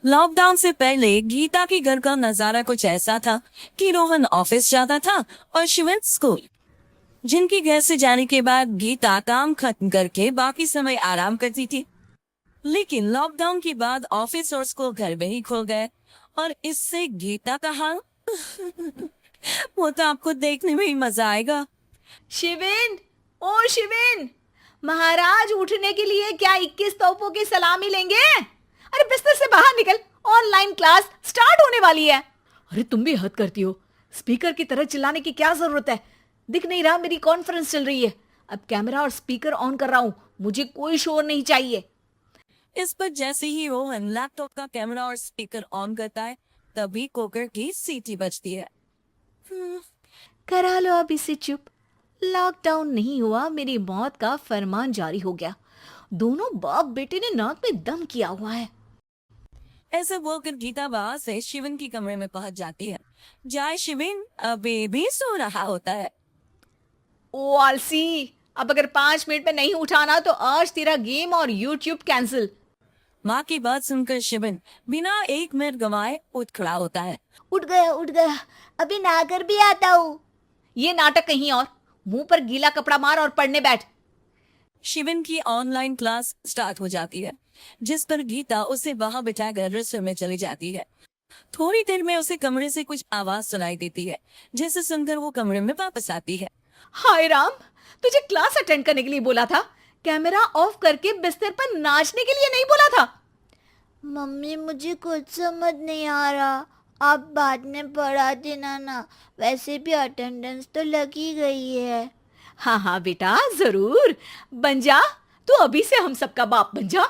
Lockdown से पहले गीता के घर का नजारा कुछ ऐसा था कि रोहन ऑफिस जाता था और शिवन स्कूल। जिनके घर से जाने के बाद गीता काम खत्म करके बाकी समय आराम करती थी। लेकिन लॉकडाउन के बाद ऑफिस और स्कूल घर में ही खो गए और इससे गीता का हाल वो तो आपको देखने में ही मजा आएगा। शिविन, ओ शिविन, महाराज उठने के लिए क्या 21 तोपों की सलामी लेंगे? अरे बिस्तर से बाहर निकल, ऑनलाइन क्लास स्टार्ट होने वाली है। अरे तुम भी हद करती हो, स्पीकर की तरह चिल्लाने की क्या जरूरत है? दिख नहीं रहा मेरी कॉन्फ्रेंस चल रही है। अब कैमरा और स्पीकर ऑन कर रहा हूं, मुझे कोई शोर नहीं चाहिए। इस पर जैसे ही रोहन लैपटॉप का कैमरा और स्पीकर ऑन करता है तभी कुकर की सीटी बजती है। करा लो अब इसे चुप। लॉकडाउन नहीं हुआ, मेरी मौत का फरमान जारी हो गया। दोनों बाप बेटे ने नाक में दम किया हुआ है। ऐसे बोलकर गीता वहां से शिवन के कमरे में पहुंच जाती है जहाँ शिवन अभी भी सो रहा होता है। ओ आलसी, अब अगर 5 मिनट में नहीं उठाना तो आज तेरा गेम और यूट्यूब कैंसिल। माँ की बात सुनकर शिवन बिना एक मिनट गंवाए उठ खड़ा होता है। उठ गया, अभी नहाकर भी आता हूँ। ये नाटक कहीं और, मुंह पर गीला कपड़ा मार और पढ़ने बैठ। शिवन की ऑनलाइन क्लास स्टार्ट हो जाती है जिस पर गीता उसे वहां बिठाकर रसोई में चली जाती है। थोड़ी देर में उसे कमरे से कुछ आवाज सुनाई देती है जिसे सुनकर वो कमरे में वापस आती है। हाय राम, तुझे क्लास अटेंड करने के लिए बोला था, कैमरा ऑफ करके बिस्तर पर नाचने के लिए नहीं बोला था। मम्मी मुझे कुछ समझ नहीं आ रहा, आप बाद में पढ़ा देना ना, वैसे भी अटेंडेंस तो लगी गई है। हाँ हाँ बेटा, जरूर बन जा। तू अभी से हम सबका बाप बन जा।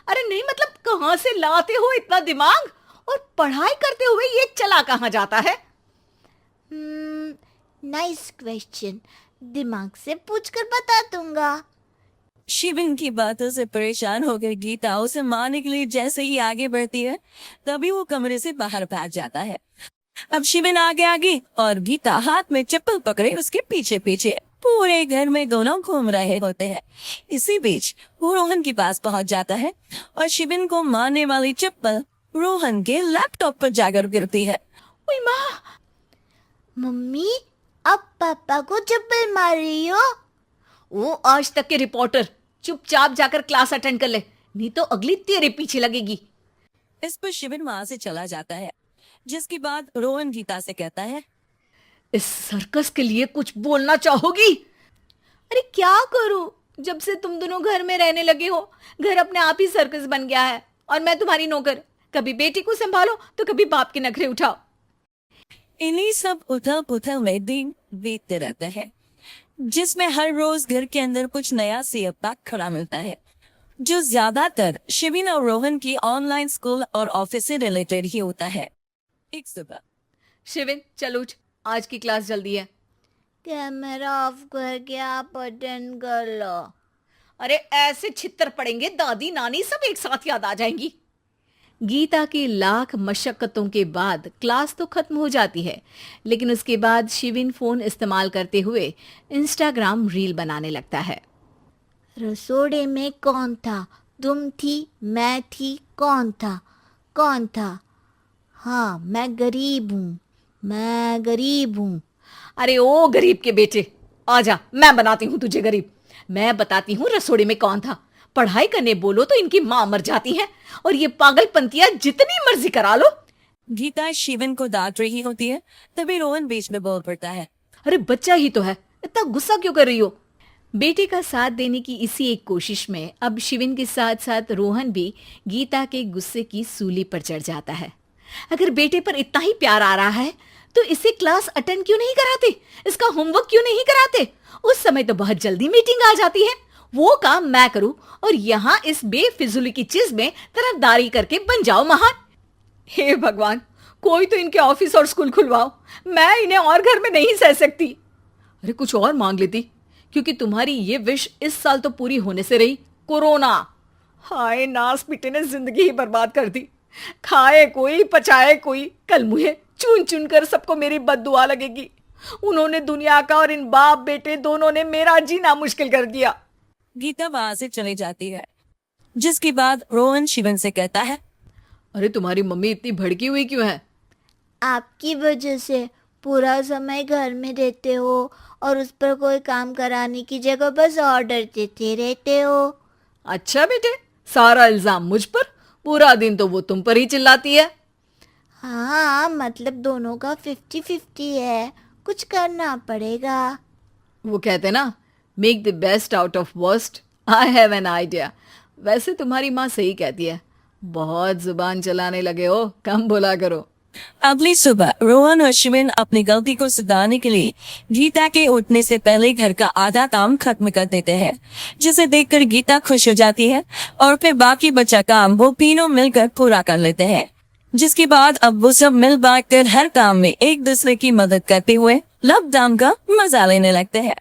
अरे नहीं मतलब कहाँ से लाते हो इतना दिमाग, और पढ़ाई करते हुए ये चला कहाँ जाता है? नाइस क्वेश्चन, दिमाग से पूछकर बता दूंगा। शिवन की बातों से परेशान होकर गीता उसे मारने के लिए जैसे ही आगे बढ़ती है तभी वो कमरे से बाहर भाग जाता है। अब शिवन आगे आगे और गीता हाथ में चप्पल पकड़े उसके पीछे पीछे पूरे घर में दोनों घूम रहे होते हैं। इसी बीच वो रोहन के पास पहुंच जाता है और शिवन को मारने वाली चप्पल रोहन के लैपटॉप पर जाकर गिरती है। ओए माँ! मम्मी, अब पापा को चप्पल मार रही हो? वो आज तक के रिपोर्टर, चुपचाप जाकर क्लास अटेंड कर ले, नहीं तो अगली तेरे पीछे लगेगी। इस पर शिवन वहां से चला जाता है जिसके बाद रोहन गीता से कहता है, इस सर्कस के लिए कुछ बोलना चाहोगी? अरे क्या करूं, जब से तुम दोनों घर में रहने लगे हो, घर अपने आप ही सर्कस बन गया है और मैं तुम्हारी नौकर। कभी बेटी को संभालो तो कभी बाप के नखरे उठाओ। इन्हीं सब उथल पुथल में दिन बीतते रहते हैं जिसमें हर रोज घर के अंदर कुछ नया सियापा खड़ा मिलता है जो ज्यादातर शिविन और रोहन की ऑनलाइन स्कूल और ऑफिस से रिलेटेड ही होता है। एक सुबह शिविन चल उठ, आज की क्लास जल्दी है। कैमरा ऑफ करके आप अटेंड कर लो। अरे ऐसे छित्तर पड़ेंगे, दादी नानी सब एक साथ याद आ जाएंगी। गीता की लाख मशक्कतों के बाद क्लास तो खत्म हो जाती है, लेकिन उसके बाद शिविन फोन इस्तेमाल करते हुए इंस्टाग्राम रील बनाने लगता है। रसोड़े में कौन था? तुम थी, मैं थी, कौन था? कौन था? हाँ, मैं गरीब हूँ। अरे ओ गरीब के बेटे, आजा, मैं बनाती हूँ तुझे गरीब। मैं बताती हूँ रसोड़े में कौन था। पढ़ाई करने बोलो तो इनकी माँ मर जाती है, और ये पागलपंतियां जितनी मर्जी करा लो। गीता शिवन को डांट रही होती है तभी रोहन बीच में बोल पड़ता है, अरे बच्चा ही तो है, इतना गुस्सा क्यों कर रही हो? बेटे का साथ देने की इसी एक कोशिश में अब शिविन के साथ साथ रोहन भी गीता के गुस्से की सूली पर चढ़ जाता है। अगर बेटे पर इतना ही प्यार आ रहा है तो इसे क्लास अटेंड क्यों नहीं कराते, इसका होमवर्क क्यों नहीं कराते? उस समय तो बहुत जल्दी मीटिंग आ जाती है, वो काम मैं करूं और यहाँ इस बेफिजुली की चीज में तरफदारी करके बन जाओ महान। हे भगवान, कोई तो इनके ऑफिस और स्कूल खुलवाओ, मैं इन्हें और घर में नहीं सह सकती। अरे कुछ और मांग लेती, क्योंकि तुम्हारी ये विश इस साल तो पूरी होने से रही, कोरोना। हाय नास बेटे ने जिंदगी ही बर्बाद कर दी। खाए कोई पचाए कोई, कल मुझे चुन चुन कर सबको मेरी बद्दुआ लगेगी। उन्होंने दुनिया का और इन बाप बेटे दोनों ने मेरा जीना मुश्किल कर दिया। गीता वहां से चली जाती है जिसके बाद रोहन शिवन से कहता है, अरे तुम्हारी मम्मी इतनी भड़की हुई क्यों है? आपकी वजह से पूरा समय घर में रहते हो और उस पर कोई काम कराने की जगह बस ऑर्डर देते रहते हो। अच्छा बेटे, सारा इल्जाम मुझ पर? पूरा दिन तो वो तुम पर ही चिल्लाती है। हाँ, मतलब दोनों का 50-50 है, कुछ करना पड़ेगा। वो कहते ना, make the best out of worst. I have an idea. वैसे तुम्हारी माँ सही कहती है, बहुत जुबान चलाने लगे हो, कम बोला करो। अगली सुबह रोहन और शिविन अपनी गलती को सुधारने के लिए गीता के उठने से पहले घर का आधा काम खत्म कर देते हैं, जिसे देखकर गीता खुश हो जाती है और फिर बाकी बचा काम वो तीनों मिलकर पूरा कर लेते हैं। जिसके बाद अब वो सब मिल बांट कर हर काम में एक दूसरे की मदद करते हुए लॉकडाउन का मजा लेने लगते हैं।